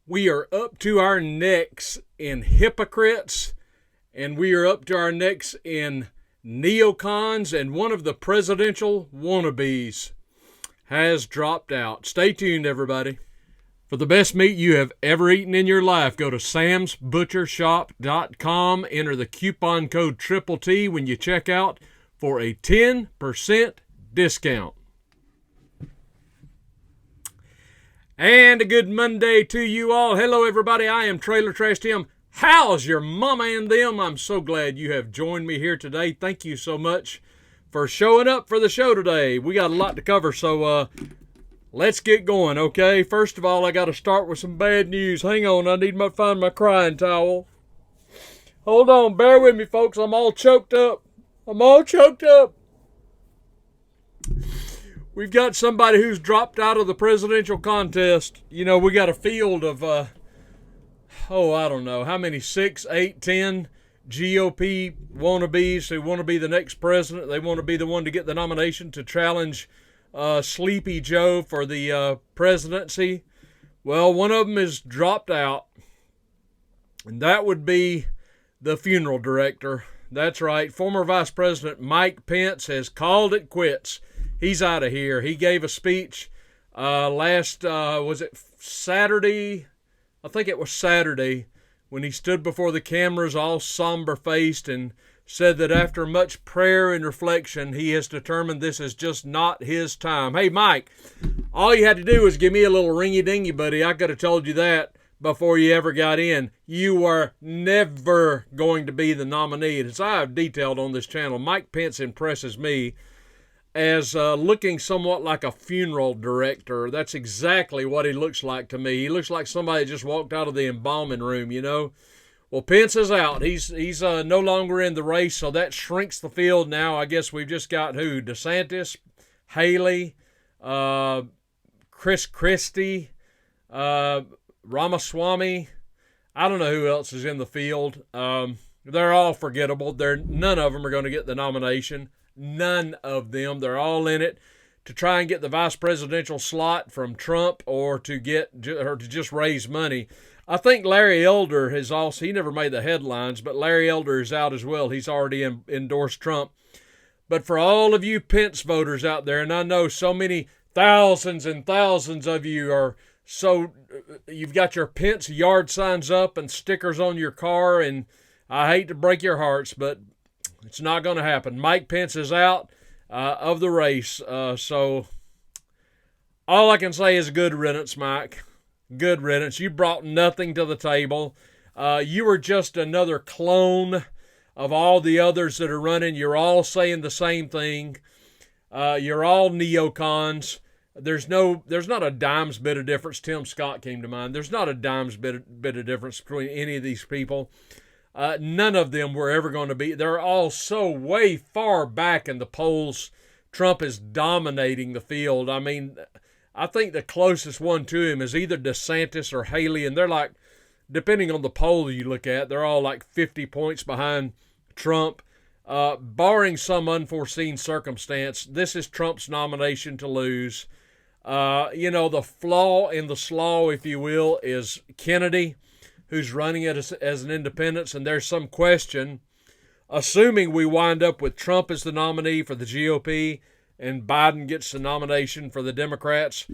We are up to our necks in hypocrites, and we are up to our necks in neocons, and one of the presidential wannabes has dropped out. Stay tuned, everybody. For the best meat you have ever eaten in your life, go to samsbutchershop.com. Enter the coupon code Triple T when you check out for a 10% discount. And a good Monday to you all. Hello, everybody. I am Trailer Trash Tim. How's your mama and them? I'm so glad you have joined me here today. Thank you so much for showing up for the show today. We got a lot to cover, so let's get going, okay? First of all, I got to start with some bad news. Hang on, I need to find my crying towel. Hold on, bear with me, folks. I'm all choked up. We've got somebody who's dropped out of the presidential contest. You know, we got a field of, I don't know, how many, 6, 8, 10 GOP wannabes who want to be the next president. They want to be the one to get the nomination to challenge Sleepy Joe for the presidency. Well, one of them is dropped out, and that would be the funeral director. That's right. Former Vice President Mike Pence has called it quits. He's out of here. He gave a speech was it Saturday? I think it was Saturday, when he stood before the cameras all somber-faced and said that after much prayer and reflection, he has determined this is just not his time. Hey, Mike, all you had to do was give me a little ringy-dingy, buddy. I could have told you that before you ever got in. You were never going to be the nominee. As I have detailed on this channel, Mike Pence impresses me as looking somewhat like a funeral director. That's exactly what he looks like to me. He looks like somebody just walked out of the embalming room, you know. Well, Pence is out. He's no longer in the race, so that shrinks the field now. I guess we've just got who? DeSantis, Haley, Chris Christie, Ramaswamy. I don't know who else is in the field. They're all forgettable. None of them are going to get the nomination. None of them. They're all in it to try and get the vice presidential slot from Trump or to just raise money. I think Larry Elder has also, he never made the headlines, but Larry Elder is out as well. He's already endorsed Trump. But for all of you Pence voters out there, and I know so many thousands and thousands of you you've got your Pence yard signs up and stickers on your car, and I hate to break your hearts, but it's not going to happen. Mike Pence is out of the race. So all I can say is good riddance, Mike. Good riddance. You brought nothing to the table. You were just another clone of all the others that are running. You're all saying the same thing. You're all neocons. There's not a dime's bit of difference. Tim Scott came to mind. There's not a dime's bit of difference between any of these people. None of them were ever going to be. They're all so way far back in the polls. Trump is dominating the field. I mean, I think the closest one to him is either DeSantis or Haley, and they're like, depending on the poll you look at, they're all like 50 points behind Trump. Barring some unforeseen circumstance, this is Trump's nomination to lose. The flaw in the slaw, if you will, is Kennedy, who's running it as an independent, and there's some question, assuming we wind up with Trump as the nominee for the GOP and Biden gets the nomination for the Democrats,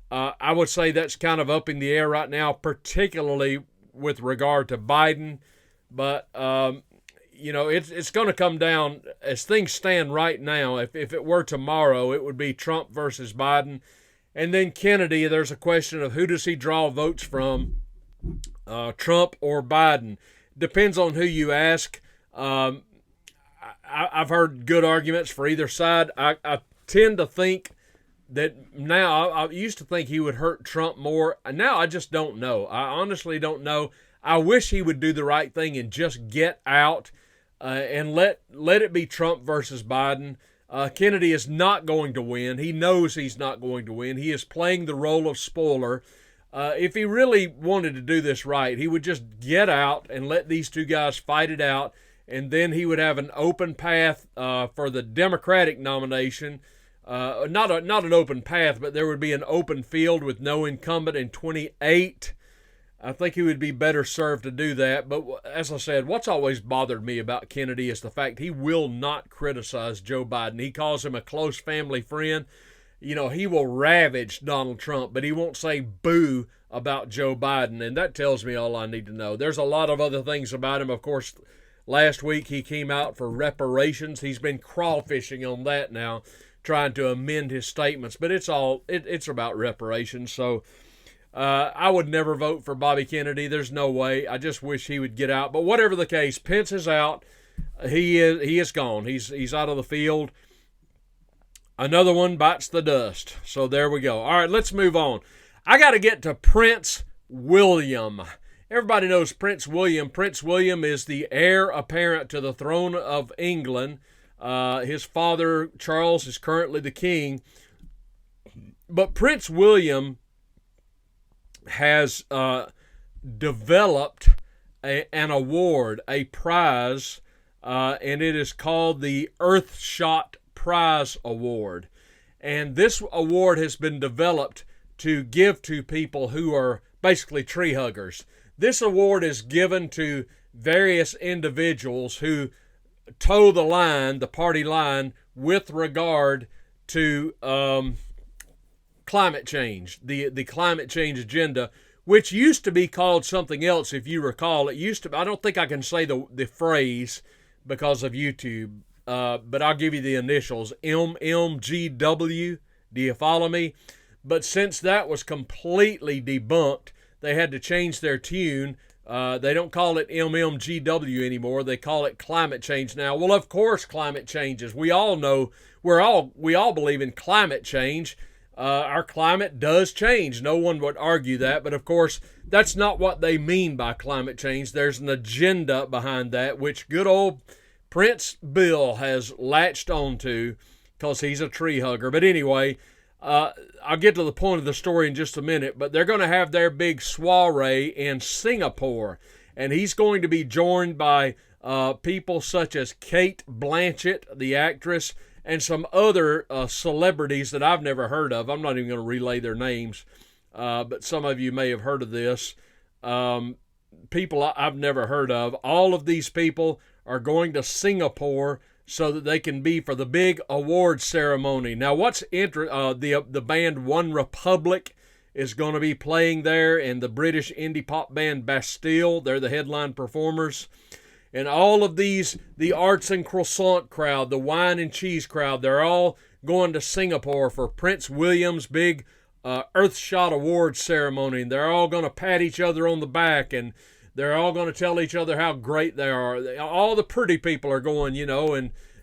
I would say that's kind of up in the air right now, particularly with regard to Biden. But, it's going to come down, as things stand right now, if it were tomorrow, it would be Trump versus Biden. And then Kennedy, there's a question of who does he draw votes from, Trump or Biden. Depends on who you ask. I've heard good arguments for either side. I tend to think that now, I used to think he would hurt Trump more. Now I just don't know. I honestly don't know. I wish he would do the right thing and just get out and let it be Trump versus Biden. Kennedy is not going to win. He knows he's not going to win. He is playing the role of spoiler. If he really wanted to do this right, he would just get out and let these two guys fight it out, and then he would have an open path for the Democratic nomination. Not an open path, but there would be an open field with no incumbent in 28. I think he would be better served to do that. But as I said, what's always bothered me about Kennedy is the fact he will not criticize Joe Biden. He calls him a close family friend. You know, he will ravage Donald Trump, but he won't say boo about Joe Biden. And that tells me all I need to know. There's a lot of other things about him. Of course, last week he came out for reparations. He's been crawfishing on that now, trying to amend his statements. But it's about reparations. So I would never vote for Bobby Kennedy. There's no way. I just wish he would get out. But whatever the case, Pence is out. He is gone. He's out of the field. Another one bites the dust. So there we go. All right, let's move on. I got to get to Prince William. Everybody knows Prince William. Prince William is the heir apparent to the throne of England. His father, Charles, is currently the king. But Prince William has developed an award, a prize, and it is called the Earthshot Prize Award. And this award has been developed to give to people who are basically tree huggers. This award is given to various individuals who toe the line, the party line, with regard to climate change, the climate change agenda, which used to be called something else, if you recall. It used to, I don't think I can say the phrase because of YouTube, but I'll give you the initials, MMGW. Do you follow me? But since that was completely debunked, they had to change their tune. They don't call it MMGW anymore. They call it climate change now. Well, of course, climate changes. We all know, we all believe in climate change. Our climate does change. No one would argue that. But of course, that's not what they mean by climate change. There's an agenda behind that, which good old Prince Bill has latched onto because he's a tree hugger. But anyway, I'll get to the point of the story in just a minute. But they're going to have their big soiree in Singapore. And he's going to be joined by people such as Cate Blanchett, the actress, and some other celebrities that I've never heard of. I'm not even going to relay their names, but some of you may have heard of this. People I've never heard of. All of these people are going to Singapore so that they can be for the big award ceremony. Now, what's the band One Republic is going to be playing there, and the British indie pop band Bastille. They're the headline performers. And all of these, the arts and croissant crowd, the wine and cheese crowd, they're all going to Singapore for Prince William's big Earthshot Award ceremony. And they're all going to pat each other on the back, and they're all going to tell each other how great they are. All the pretty people are going,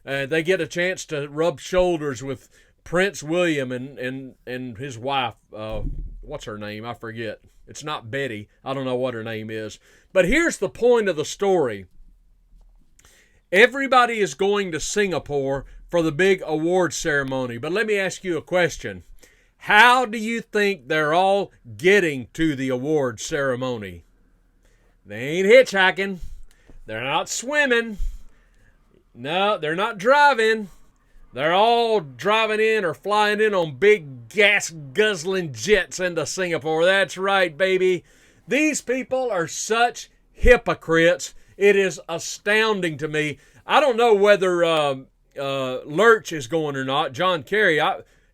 and they get a chance to rub shoulders with Prince William and his wife. What's her name? I forget. It's not Betty. I don't know what her name is. But here's the point of the story. Everybody is going to Singapore for the big award ceremony. But let me ask you a question. How do you think they're all getting to the award ceremony? They ain't hitchhiking. They're not swimming. No, they're not driving. They're all driving in or flying in on big gas-guzzling jets into Singapore. That's right, baby. These people are such hypocrites. It is astounding to me. I don't know whether Lurch is going or not. John Kerry,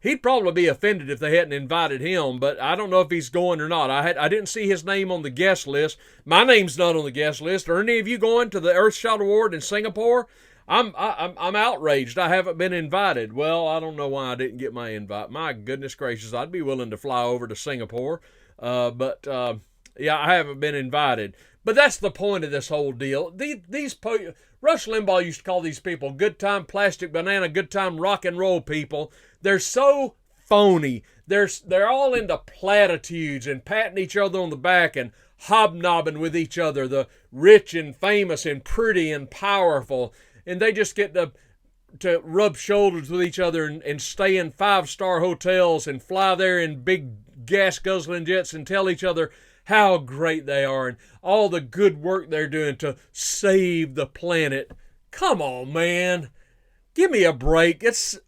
he'd probably be offended if they hadn't invited him, but I don't know if he's going or not. I didn't see his name on the guest list. My name's not on the guest list. Are any of you going to the Earthshot Award in Singapore? I'm outraged. I haven't been invited. Well, I don't know why I didn't get my invite. My goodness gracious, I'd be willing to fly over to Singapore, but I haven't been invited. But that's the point of this whole deal. Rush Limbaugh used to call these people good time plastic banana, good time rock and roll people. They're so phony. They're all into platitudes and patting each other on the back and hobnobbing with each other, the rich and famous and pretty and powerful. And they just get to rub shoulders with each other and stay in 5-star hotels and fly there in big gas-guzzling jets and tell each other how great they are and all the good work they're doing to save the planet. Come on, man. Give me a break. It's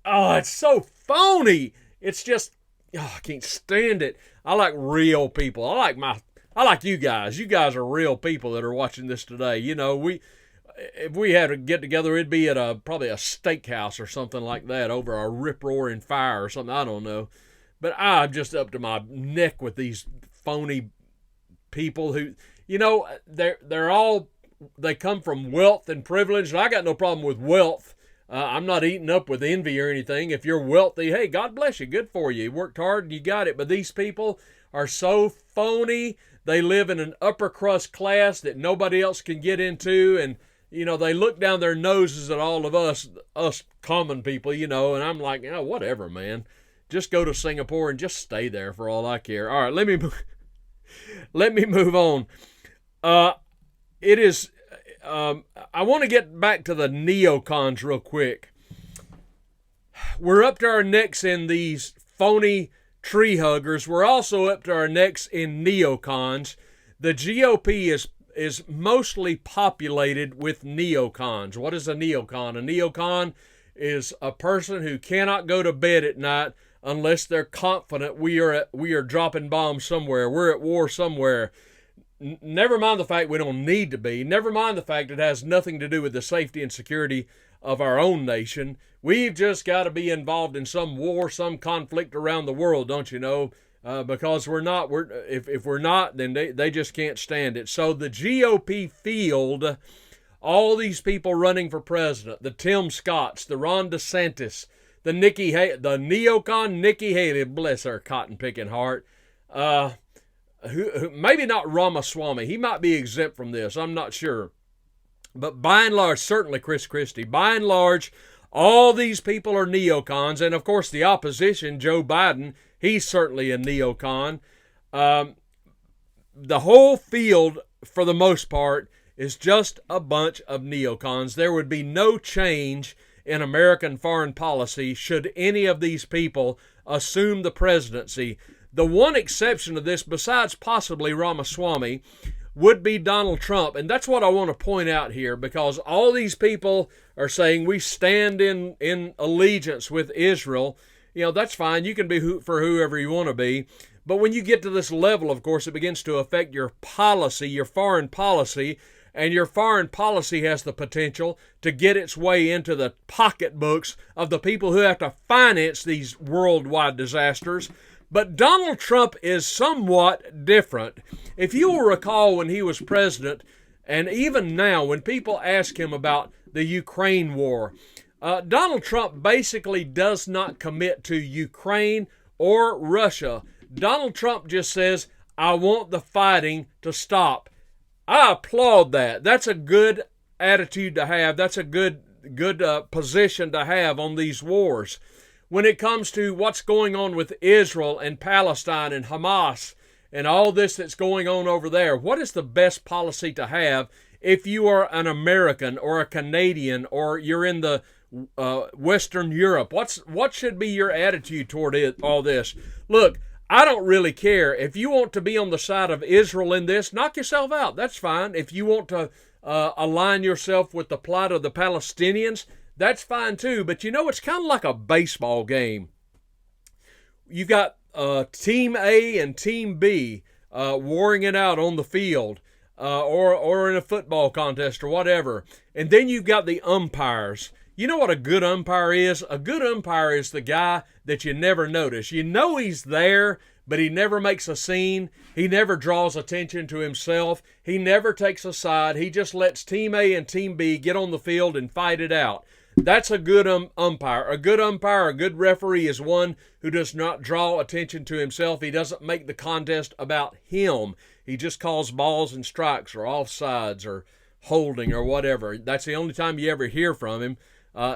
so phony. It's just, I can't stand it. I like real people. I like my I like you guys. You guys are real people that are watching this today. You know, if we had to get together, it'd be at probably a steakhouse or something like that over a rip-roaring fire or something. I don't know. But I'm just up to my neck with these phony people who, you know, they come from wealth and privilege. And I got no problem with wealth. I'm not eating up with envy or anything. If you're wealthy, hey, God bless you. Good for you. You worked hard and you got it. But these people are so phony. They live in an upper crust class that nobody else can get into. And, you know, they look down their noses at all of us common people, you know. And I'm like, oh, whatever, man. Just go to Singapore and just stay there for all I care. All right, let me move on. It is. I want to get back to the neocons real quick. We're up to our necks in these phony tree huggers. We're also up to our necks in neocons. The GOP is mostly populated with neocons. What is a neocon? A neocon is a person who cannot go to bed at night unless they're confident we are dropping bombs somewhere. We're at war somewhere. Never mind the fact we don't need to be. Never mind the fact it has nothing to do with the safety and security of our own nation. We've just got to be involved in some war, some conflict around the world, don't you know? Because if we're not, then they just can't stand it. So the GOP field, all these people running for president, the Tim Scotts, the Ron DeSantis, the neocon Nikki Haley, bless her cotton-picking heart, who maybe not Ramaswamy. He might be exempt from this. I'm not sure. But by and large, certainly Chris Christie. By and large, all these people are neocons. And, of course, the opposition, Joe Biden, he's certainly a neocon. The whole field, for the most part, is just a bunch of neocons. There would be no change in American foreign policy should any of these people assume the presidency. The one exception to this, besides possibly Ramaswamy, would be Donald Trump. And that's what I want to point out here, because all these people are saying we stand in allegiance with Israel. You know, that's fine. You can be for whoever you want to be. But when you get to this level, of course, it begins to affect your policy, your foreign policy. And your foreign policy has the potential to get its way into the pocketbooks of the people who have to finance these worldwide disasters. But Donald Trump is somewhat different. If you will recall when he was president, and even now when people ask him about the Ukraine war, Donald Trump basically does not commit to Ukraine or Russia. Donald Trump just says, I want the fighting to stop. I applaud that. That's a good attitude to have. That's a good position to have on these wars. When it comes to what's going on with Israel and Palestine and Hamas and all this that's going on over there, what is the best policy to have if you are an American or a Canadian or you're in the Western Europe? What should be your attitude toward all this? Look, I don't really care. If you want to be on the side of Israel in this, knock yourself out. That's fine. If you want to align yourself with the plight of the Palestinians, that's fine too. But you know, it's kind of like a baseball game. You got Team A and Team B warring it out on the field or in a football contest or whatever. And then you've got the umpires. You know what a good umpire is? A good umpire is the guy that you never notice. You know he's there, but he never makes a scene. He never draws attention to himself. He never takes a side. He just lets Team A and Team B get on the field and fight it out. That's a good umpire. A good umpire, a good referee is one who does not draw attention to himself. He doesn't make the contest about him. He just calls balls and strikes or offsides or holding or whatever. That's the only time you ever hear from him.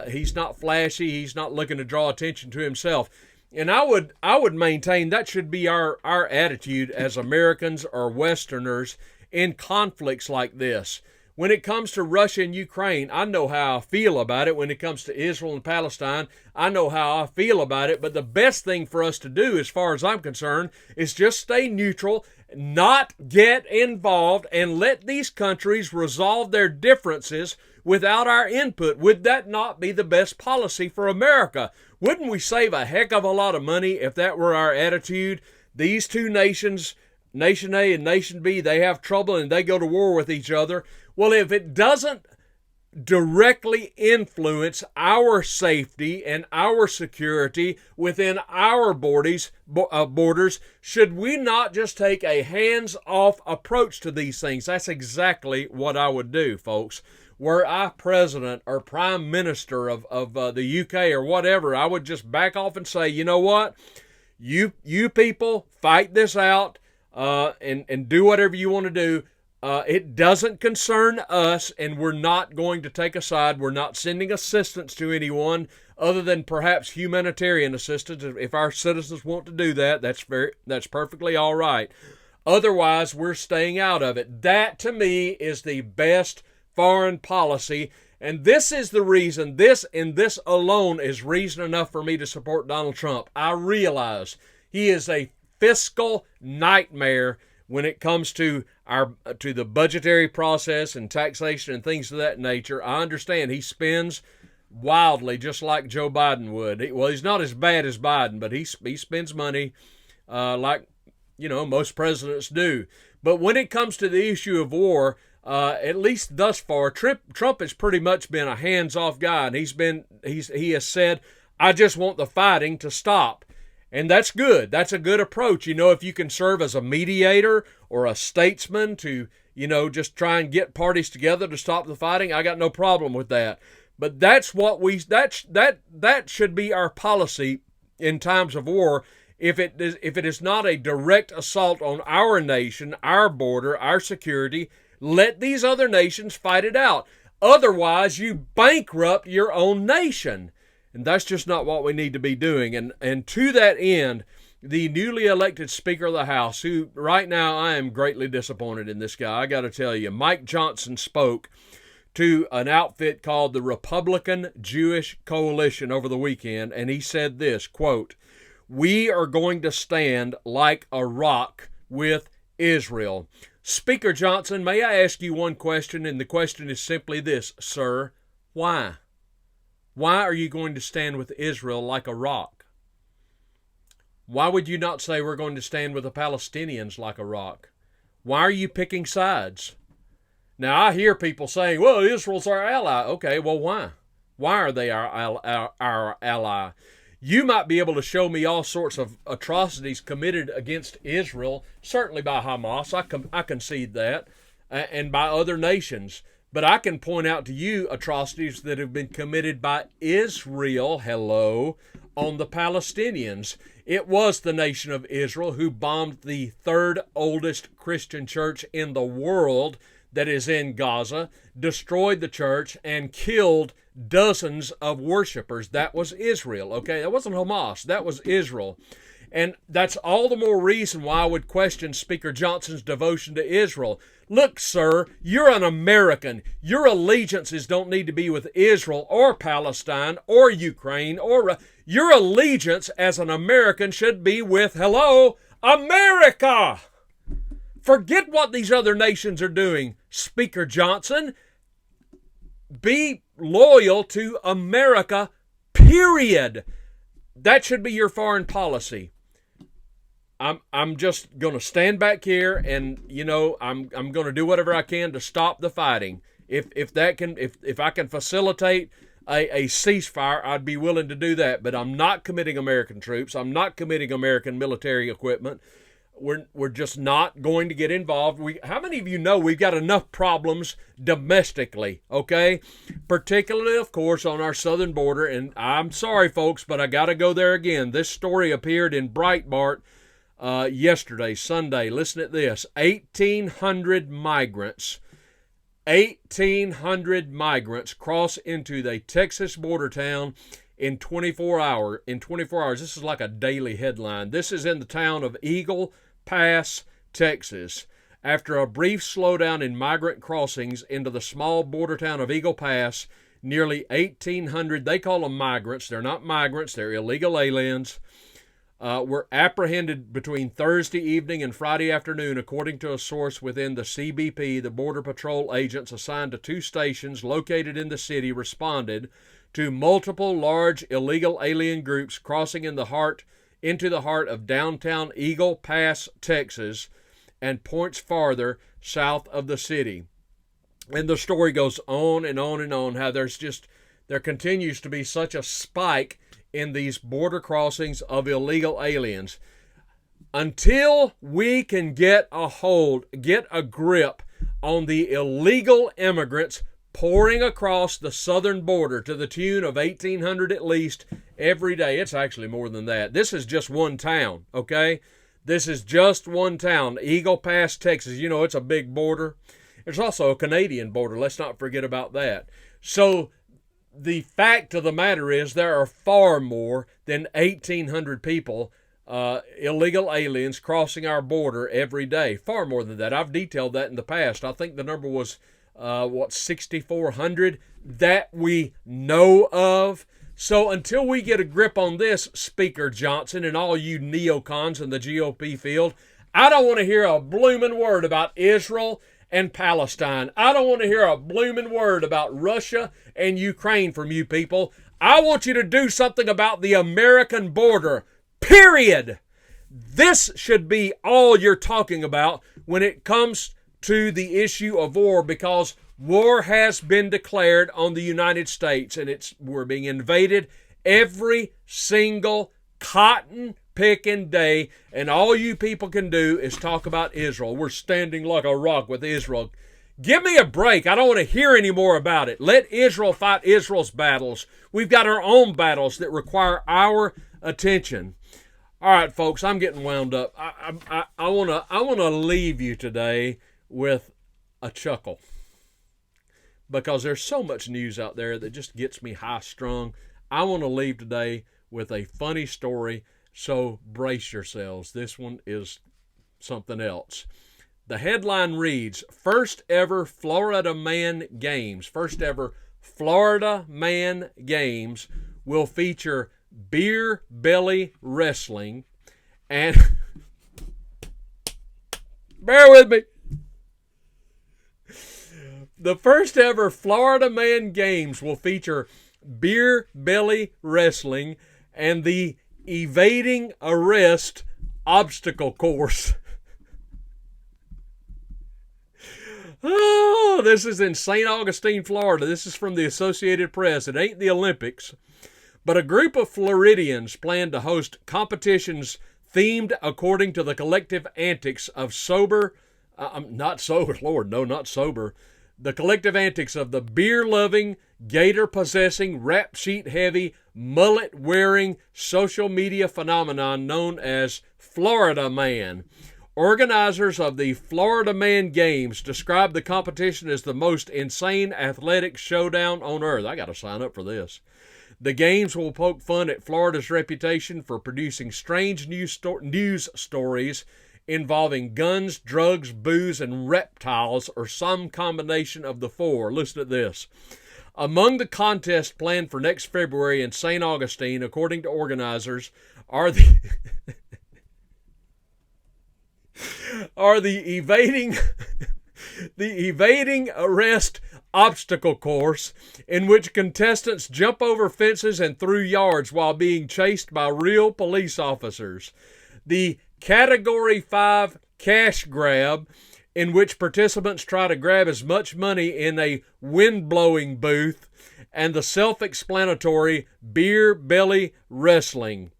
He's not flashy. He's not looking to draw attention to himself. And I would maintain that should be our attitude as Americans or Westerners in conflicts like this. When it comes to Russia and Ukraine, I know how I feel about it. When it comes to Israel and Palestine, I know how I feel about it. But the best thing for us to do, as far as I'm concerned, is just stay neutral, not get involved, and let these countries resolve their differences without our input. Would that not be the best policy for America? Wouldn't we save a heck of a lot of money if that were our attitude? These two nations Nation A and Nation B, they have trouble and they go to war with each other. Well, if it doesn't directly influence our safety and our security within our borders, should we not just take a hands-off approach to these things? That's exactly what I would do, folks. Were I president or prime minister of the UK or whatever, I would just back off and say, you know what? You people fight this out and do whatever you want to do. It doesn't concern us, and we're not going to take a side. We're not sending assistance to anyone other than perhaps humanitarian assistance. If our citizens want to do that, that's perfectly all right. Otherwise, we're staying out of it. That, to me, is the best foreign policy, and this is the reason, this alone is reason enough for me to support Donald Trump. I realize he is a fiscal nightmare when it comes to the budgetary process and taxation and things of that nature. I understand he spends wildly, just like Joe Biden would. Well, he's not as bad as Biden, but he spends money like most presidents do. But when it comes to the issue of war, at least thus far, Trump has pretty much been a hands-off guy, and he has said, "I just want the fighting to stop." And that's good. That's a good approach. If you can serve as a mediator or a statesman to, just try and get parties together to stop the fighting, I got no problem with that. But that's what that should be our policy in times of war. If it is not a direct assault on our nation, our border, our security, let these other nations fight it out. Otherwise, you bankrupt your own nation. And that's just not what we need to be doing. And to that end, the newly elected Speaker of the House, who right now I am greatly disappointed in this guy, I got to tell you, Mike Johnson spoke to an outfit called the Republican Jewish Coalition over the weekend, and he said this, quote, "We are going to stand like a rock with Israel." Speaker Johnson, may I ask you one question? And the question is simply this, sir, why? Why are you going to stand with Israel like a rock? Why would you not say we're going to stand with the Palestinians like a rock? Why are you picking sides? Now, I hear people saying, well, Israel's our ally. Okay, well, why? Why are they our ally? You might be able to show me all sorts of atrocities committed against Israel, certainly by Hamas, I concede that, and by other nations. But I can point out to you atrocities that have been committed by Israel, on the Palestinians. It was the nation of Israel who bombed the third oldest Christian church in the world that is in Gaza, destroyed the church, and killed dozens of worshipers. That was Israel, okay? That wasn't Hamas. That was Israel. And that's all the more reason why I would question Speaker Johnson's devotion to Israel. Look, sir, you're an American. Your allegiances don't need to be with Israel or Palestine or Ukraine or your allegiance as an American should be with, America. Forget what these other nations are doing, Speaker Johnson. Be loyal to America, period. That should be your foreign policy. I'm just going to stand back here and, I'm going to do whatever I can to stop the fighting. If I can facilitate a ceasefire, I'd be willing to do that. But I'm not committing American troops. I'm not committing American military equipment. We're just not going to get involved. How many of you know we've got enough problems domestically, okay? Particularly, of course, on our southern border. And I'm sorry, folks, but I got to go there again. This story appeared in Breitbart yesterday, Sunday. Listen to this. 1,800 migrants cross into the Texas border town in 24 hours. This is like a daily headline. This is in the town of Eagle Pass, Texas. After a brief slowdown in migrant crossings into the small border town of Eagle Pass, nearly 1,800, they call them migrants. They're not migrants, they're illegal aliens, were apprehended between Thursday evening and Friday afternoon, according to a source within the CBP. The Border Patrol agents assigned to 2 stations located in the city responded to multiple large illegal alien groups crossing into the heart of downtown Eagle Pass, Texas. and points farther south of the city. And the story goes on and on and on how there continues to be such a spike in these border crossings of illegal aliens. Until we can get a grip on the illegal immigrants pouring across the southern border to the tune of 1,800 at least every day. It's actually more than that. This is just one town, okay? This is just one town, Eagle Pass, Texas. You know, it's a big border. There's also a Canadian border. Let's not forget about that. So the fact of the matter is there are far more than 1,800 people, illegal aliens, crossing our border every day. Far more than that. I've detailed that in the past. I think the number was, 6,400 that we know of. So until we get a grip on this, Speaker Johnson and all you neocons in the GOP field, I don't want to hear a blooming word about Israel and Palestine. I don't want to hear a blooming word about Russia and Ukraine from you people. I want you to do something about the American border, period. This should be all you're talking about when it comes to the issue of war, because war has been declared on the United States, and we're being invaded every single cotton picking day, and all you people can do is talk about Israel. We're standing like a rock with Israel. Give me a break. I don't want to hear any more about it. Let Israel fight Israel's battles. We've got our own battles that require our attention. All right, folks, I'm getting wound up. I want to leave you today with a chuckle, because there's so much news out there that just gets me high strung. I want to leave today with a funny story, so brace yourselves. This one is something else. The headline reads, First ever Florida Man Games will feature beer belly wrestling and bear with me. The first ever Florida Man Games will feature beer belly wrestling and the evading arrest obstacle course. Oh, this is in St. Augustine, Florida. This is from the Associated Press. It ain't the Olympics. But a group of Floridians plan to host competitions themed according to the collective antics of the collective antics of the beer-loving, gator-possessing, rap sheet-heavy, mullet-wearing social media phenomenon known as Florida Man. Organizers of the Florida Man Games describe the competition as the most insane athletic showdown on earth. I got to sign up for this. The games will poke fun at Florida's reputation for producing strange news stories involving guns, drugs, booze, and reptiles, or some combination of the four. Listen to this. Among the contests planned for next February in St. Augustine, according to organizers, are the evading arrest obstacle course, in which contestants jump over fences and through yards while being chased by real police officers. The Category 5 cash grab, in which participants try to grab as much money in a wind-blowing booth, and the self-explanatory beer belly wrestling.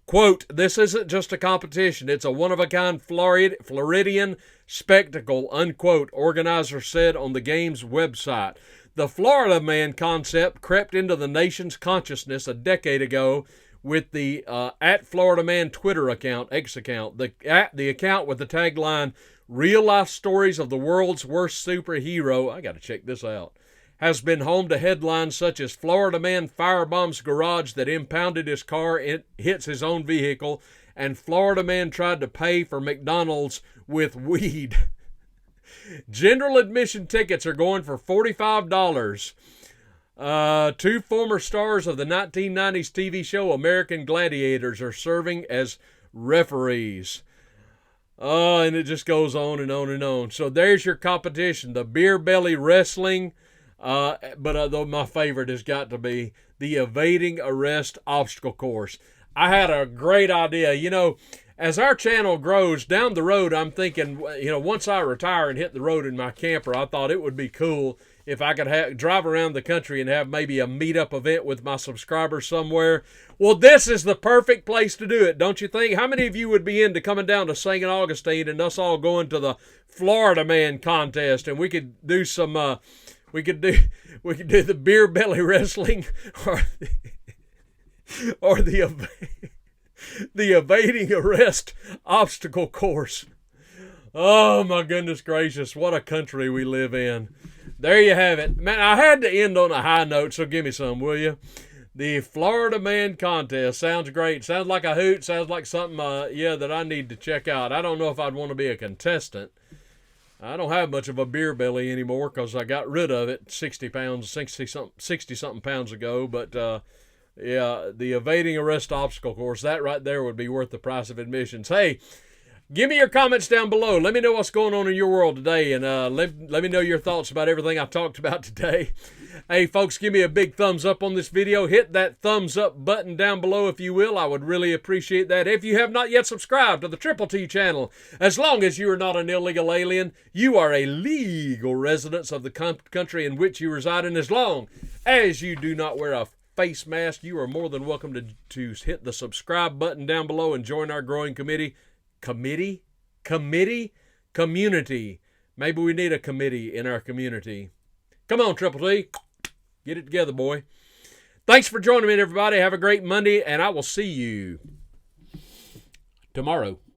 Quote, this isn't just a competition, it's a one-of-a-kind Floridian spectacle, unquote, organizers said on the game's website. The Florida Man concept crept into the nation's consciousness a decade ago with the at Florida Man Twitter account, X account, the account with the tagline, real-life stories of the world's worst superhero, I got to check this out, has been home to headlines such as Florida Man firebombs garage that impounded his car, hits his own vehicle, and Florida Man tried to pay for McDonald's with weed. General admission tickets are going for $45. Two former stars of the 1990s TV show American Gladiators are serving as referees. And it just goes on and on and on. So there's your competition, the beer belly wrestling. But my favorite has got to be the evading arrest obstacle course. I had a great idea. You know, as our channel grows down the road, I'm thinking, once I retire and hit the road in my camper, I thought it would be cool if I could drive around the country and have maybe a meetup event with my subscribers somewhere. Well, this is the perfect place to do it, don't you think? How many of you would be into coming down to St. Augustine and us all going to the Florida Man contest, and we could do some we could do the beer belly wrestling or the evading arrest obstacle course. Oh my goodness gracious, what a country we live in. There you have it. Man, I had to end on a high note, so give me some, will you? The Florida Man contest. Sounds great. Sounds like a hoot. Sounds like something, that I need to check out. I don't know if I'd want to be a contestant. I don't have much of a beer belly anymore because I got rid of it 60 something pounds ago. But, the evading arrest obstacle course, that right there would be worth the price of admissions. Hey, give me your comments down below. Let me know what's going on in your world today, and let me know your thoughts about everything I talked about today. Hey, folks, give me a big thumbs up on this video. Hit that thumbs up button down below if you will. I would really appreciate that. If you have not yet subscribed to the Triple T channel, as long as you are not an illegal alien, you are a legal resident of the country in which you reside, and as long as you do not wear a face mask, you are more than welcome to hit the subscribe button down below and join our growing community. Community? Maybe we need a committee in our community. Come on, Triple T. Get it together, boy. Thanks for joining me, everybody. Have a great Monday, and I will see you tomorrow.